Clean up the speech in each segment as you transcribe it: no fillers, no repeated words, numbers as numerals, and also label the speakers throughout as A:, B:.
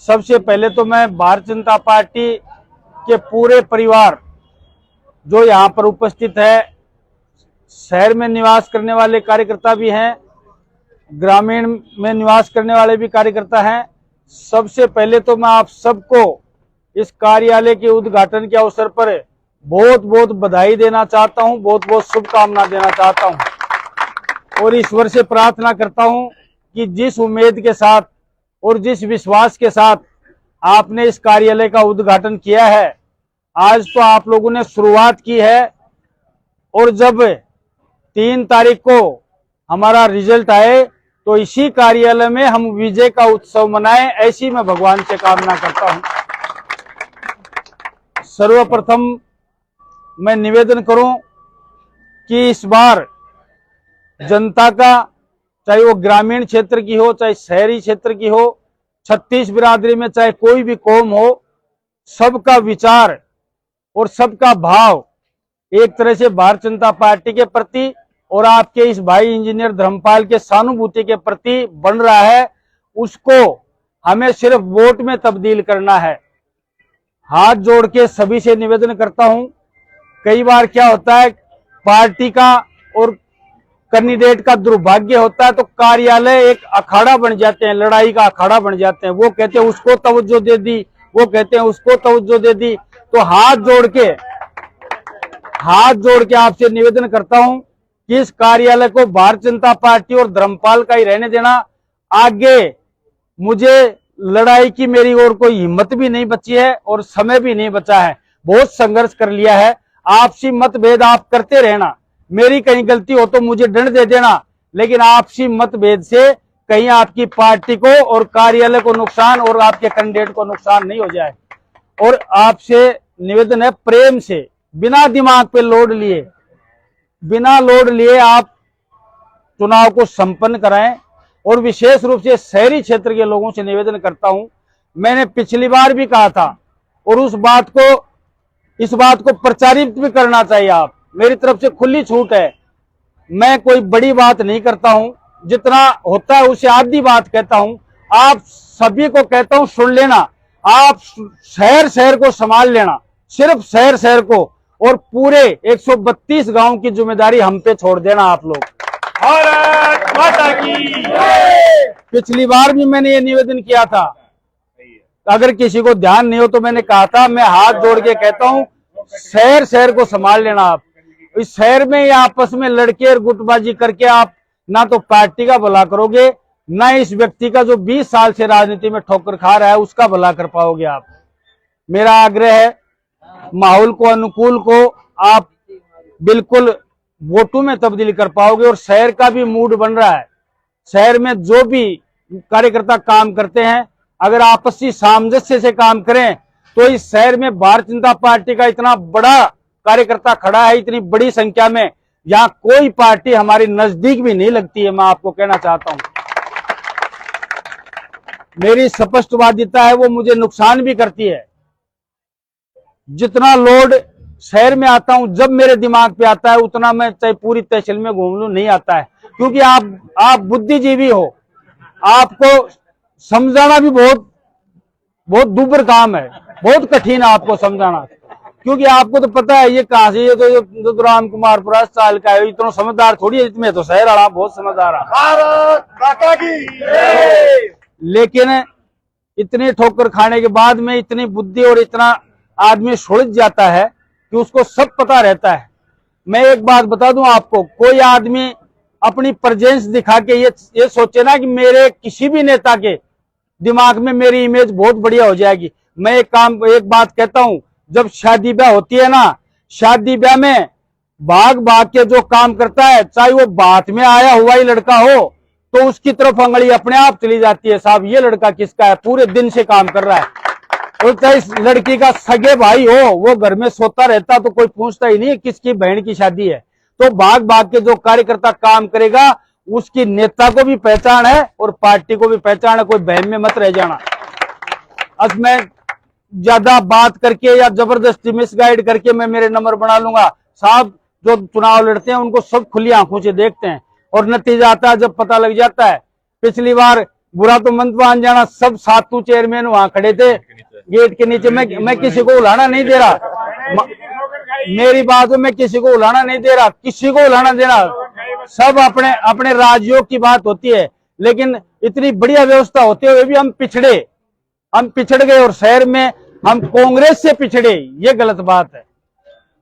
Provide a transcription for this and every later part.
A: सबसे पहले तो मैं भारतीय जनता पार्टी के पूरे परिवार जो यहाँ पर उपस्थित है, शहर में निवास करने वाले कार्यकर्ता भी हैं, ग्रामीण में निवास करने वाले भी कार्यकर्ता हैं, सबसे पहले तो मैं आप सबको इस कार्यालय के उद्घाटन के अवसर पर बहुत बहुत बधाई देना चाहता हूं, बहुत बहुत शुभकामना देना चाहता हूं और ईश्वर से प्रार्थना करता हूं कि जिस उम्मीद के साथ और जिस विश्वास के साथ आपने इस कार्यालय का उद्घाटन किया है, आज तो आप लोगों ने शुरुआत की है और जब 3 तारीख को हमारा रिजल्ट आए तो इसी कार्यालय में हम विजय का उत्सव मनाएं, ऐसी मैं भगवान से कामना करता हूं। सर्वप्रथम मैं निवेदन करूं कि इस बार जनता का, चाहे वो ग्रामीण क्षेत्र की हो चाहे शहरी क्षेत्र की हो, 36 बिरादरी में चाहे कोई भी कौम हो, सबका विचार और सबका भाव एक तरह से भारतीय जनता पार्टी के प्रति और आपके इस भाई इंजीनियर धर्मपाल के सहानुभूति के प्रति बन रहा है। उसको हमें सिर्फ वोट में तब्दील करना है। हाथ जोड़ के सभी से निवेदन करता हूं, कई बार क्या होता है, पार्टी का और कैंडिडेट का दुर्भाग्य होता है तो कार्यालय एक अखाड़ा बन जाते हैं, लड़ाई का अखाड़ा बन जाते हैं। वो कहते हैं उसको तवज्जो दे दी, वो कहते हैं उसको तवज्जो दे दी। तो हाथ जोड़ के आपसे निवेदन करता हूं कि इस कार्यालय को भारतीय जनता पार्टी और धर्मपाल का ही रहने देना। आगे मुझे लड़ाई की मेरी और कोई हिम्मत भी नहीं बची है और समय भी नहीं बचा है, बहुत संघर्ष कर लिया है। आपसी मतभेद आप करते रहना, मेरी कहीं गलती हो तो मुझे दंड दे देना, लेकिन आपसी मतभेद से कहीं आपकी पार्टी को और कार्यालय को नुकसान और आपके कैंडिडेट को नुकसान नहीं हो जाए। और आपसे निवेदन है, प्रेम से, बिना दिमाग पे लोड लिए आप चुनाव को संपन्न कराएं। और विशेष रूप से शहरी क्षेत्र के लोगों से निवेदन करता हूं, मैंने पिछली बार भी कहा था और इस बात को प्रचारित भी करना चाहिए। आप, मेरी तरफ से खुली छूट है, मैं कोई बड़ी बात नहीं करता हूं, जितना होता है उससे आधी बात कहता हूं। आप सभी को कहता हूं, सुन लेना, आप शहर को संभाल लेना, सिर्फ शहर को, और पूरे 132 गांव की जिम्मेदारी हम पे छोड़ देना आप लोग। भारत माता की जय। पिछली बार भी मैंने ये निवेदन किया था, अगर किसी को ध्यान नहीं हो तो मैंने कहा था, मैं हाथ जोड़ के कहता हूं, शहर को संभाल लेना। आप इस शहर में या आपस में लड़के और गुटबाजी करके आप ना तो पार्टी का भला करोगे, ना इस व्यक्ति का जो 20 साल से राजनीति में ठोकर खा रहा है उसका भला कर पाओगे आप। मेरा आग्रह है, माहौल को, अनुकूल को आप बिल्कुल वोटों में तब्दील कर पाओगे। और शहर का भी मूड बन रहा है, शहर में जो भी कार्यकर्ता काम करते हैं, अगर आपसी सामंजस्य से काम करें तो इस शहर में भारतीय जनता पार्टी का इतना बड़ा कार्यकर्ता खड़ा है, इतनी बड़ी संख्या में, यहाँ कोई पार्टी हमारी नजदीक भी नहीं लगती है। मैं आपको कहना चाहता हूं, मेरी स्पष्टवादिता है वो मुझे नुकसान भी करती है। जितना लोड शहर में आता हूं, जब मेरे दिमाग पे आता है उतना मैं चाहे पूरी तहसील में घूम लूं, नहीं आता है। क्योंकि आप बुद्धिजीवी हो, आपको समझाना भी बहुत दुभर काम है, बहुत कठिन है आपको समझाना। क्योंकि आपको तो पता है ये कहां से, ये तो राम कुमार पुरा साल का है, इतना समझदार थोड़ी है, इसमें तो शहर वाला बहुत समझदार है। भारत माता की। लेकिन इतनी ठोकर खाने के बाद में इतनी बुद्धि और इतना आदमी सुलझ जाता है कि उसको सब पता रहता है। मैं एक बात बता दूं आपको, कोई आदमी अपनी प्रेजेंस दिखा के ये सोचे ना कि मेरे किसी भी नेता के दिमाग में मेरी इमेज बहुत बढ़िया हो जाएगी। मैं एक बात कहता हूं, जब शादी ब्याह होती है ना, शादी ब्याह में भाग के जो काम करता है, चाहे वो बात में आया हुआ ही लड़का हो, तो उसकी तरफ अंगली अपने आप चली जाती है, साहब ये लड़का किसका है, पूरे दिन से काम कर रहा है। और चाहे इस लड़की का सगे भाई हो, वो घर में सोता रहता तो कोई पूछता ही नहीं किसकी बहन की शादी है। तो भाग के जो कार्यकर्ता काम करेगा उसकी नेता को भी पहचान है और पार्टी को भी पहचान है, कोई बहन में मत रह जाना। अब मैं ज्यादा बात करके या जबरदस्ती मिसगाइड करके मैं मेरे नंबर बना लूंगा। साहब जो चुनाव लड़ते हैं उनको सब खुली आंखों से देखते हैं और नतीजा आता है जब पता लग जाता है। पिछली बार बुरा तो मंत मान जाना, सब सातों चेयरमैन वहां खड़े थे गेट के नीचे। मैं किसी को उलाना नहीं दे रहा, मेरी बात है, मैं किसी को उलाना नहीं दे रहा, किसी को उलाना देना, सब अपने अपने राजयोग की बात होती है। लेकिन इतनी बढ़िया व्यवस्था होते हुए भी हम पिछड़ गए और शहर में हम कांग्रेस से पिछड़े, ये गलत बात है।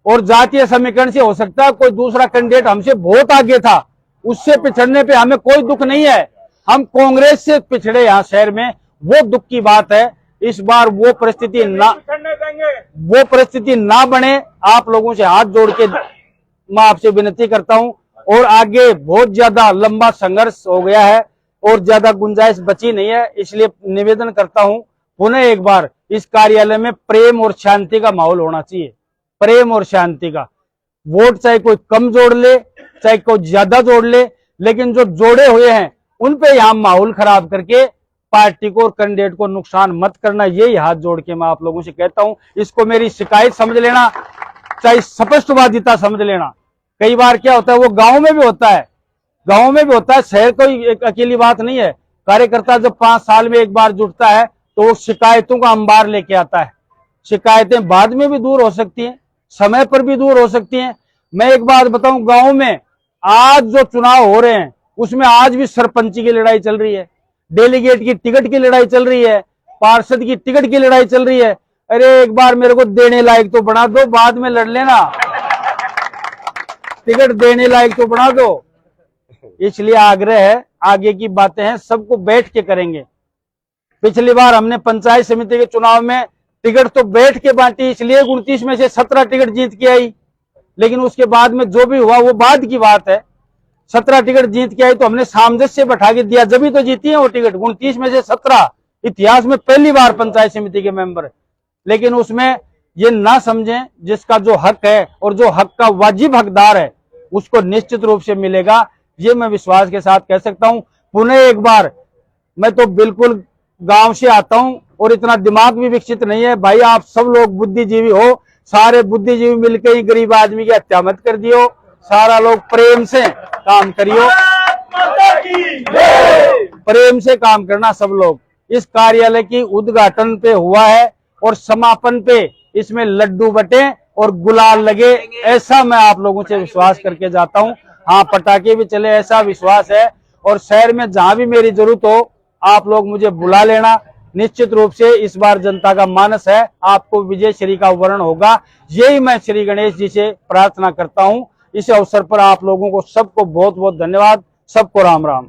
A: और जातीय समीकरण से हो सकता है कोई दूसरा कैंडिडेट हमसे बहुत आगे था, उससे पिछड़ने पे हमें कोई दुख नहीं है। हम कांग्रेस से पिछड़े यहाँ शहर में, वो दुख की बात है। इस बार वो परिस्थिति ना बने, आप लोगों से हाथ जोड़ के मैं आपसे विनती करता हूं। और आगे बहुत ज्यादा लंबा संघर्ष हो गया है और ज्यादा गुंजाइश बची नहीं है, इसलिए निवेदन करता हूं पुनः एक बार, इस कार्यालय में प्रेम और शांति का माहौल होना चाहिए, प्रेम और शांति का। वोट चाहे कोई कम जोड़ ले, चाहे कोई ज्यादा जोड़ ले, लेकिन जो जोड़े हुए हैं उन पे यहाँ माहौल खराब करके पार्टी को और कैंडिडेट को नुकसान मत करना, यही हाथ जोड़ के मैं आप लोगों से कहता हूं। इसको मेरी शिकायत समझ लेना, चाहे स्पष्टवादिता समझ लेना। कई बार क्या होता है, वो गांव में भी होता है, गांव में भी होता है, शहर कोई एक अकेली बात नहीं है। कार्यकर्ता जब 5 साल में एक बार जुटता है तो वो शिकायतों का अंबार लेके आता है। शिकायतें बाद में भी दूर हो सकती हैं, समय पर भी दूर हो सकती हैं। मैं एक बात बताऊं, गांव में आज जो चुनाव हो रहे हैं उसमें आज भी सरपंची की लड़ाई चल रही है, डेलीगेट की टिकट की लड़ाई चल रही है, पार्षद की टिकट की लड़ाई चल रही है। अरे एक बार मेरे को देने लायक तो बना दो, बाद में लड़ लेना, टिकट देने लायक तो बना दो। इसलिए आग्रह है, आगे की बातें हैं सबको बैठ के करेंगे। पिछली बार हमने पंचायत समिति के चुनाव में टिकट तो बैठ के बांटी, इसलिए 29 में से 17 टिकट जीत के आई। लेकिन उसके बाद में जो भी हुआ वो बाद की बात है। 17 टिकट जीत के आई तो हमने सामंजस्य बैठा के दिया, जब ही तो जीती है वो टिकट। 29 में से 17 इतिहास में पहली बार पंचायत समिति के मेंबर। लेकिन उसमें ये ना समझें, जिसका जो हक है और जो हक का वाजिब हकदार है उसको निश्चित रूप से मिलेगा, ये मैं विश्वास के साथ कह सकता हूं। पुनः एक बार, मैं तो बिल्कुल गांव से आता हूं और इतना दिमाग भी विकसित नहीं है। भाई आप सब लोग बुद्धिजीवी हो, सारे बुद्धिजीवी मिलकर ही गरीब आदमी की हत्या मत कर दियो, सारा लोग प्रेम से काम करियो, प्रेम से काम करना सब लोग। इस कार्यालय की उद्घाटन पे हुआ है और समापन पे इसमें लड्डू बटे और गुलाल लगे, ऐसा मैं आप लोगों से विश्वास करके जाता हूं। हाँ, पटाखे भी चले, ऐसा विश्वास है। और शहर में जहां भी मेरी जरूरत हो आप लोग मुझे बुला लेना। निश्चित रूप से इस बार जनता का मानस है, आपको विजय श्री का वर्ण होगा, यही मैं श्री गणेश जी से प्रार्थना करता हूं। इस अवसर पर आप लोगों को सबको बहुत बहुत धन्यवाद, सबको राम राम।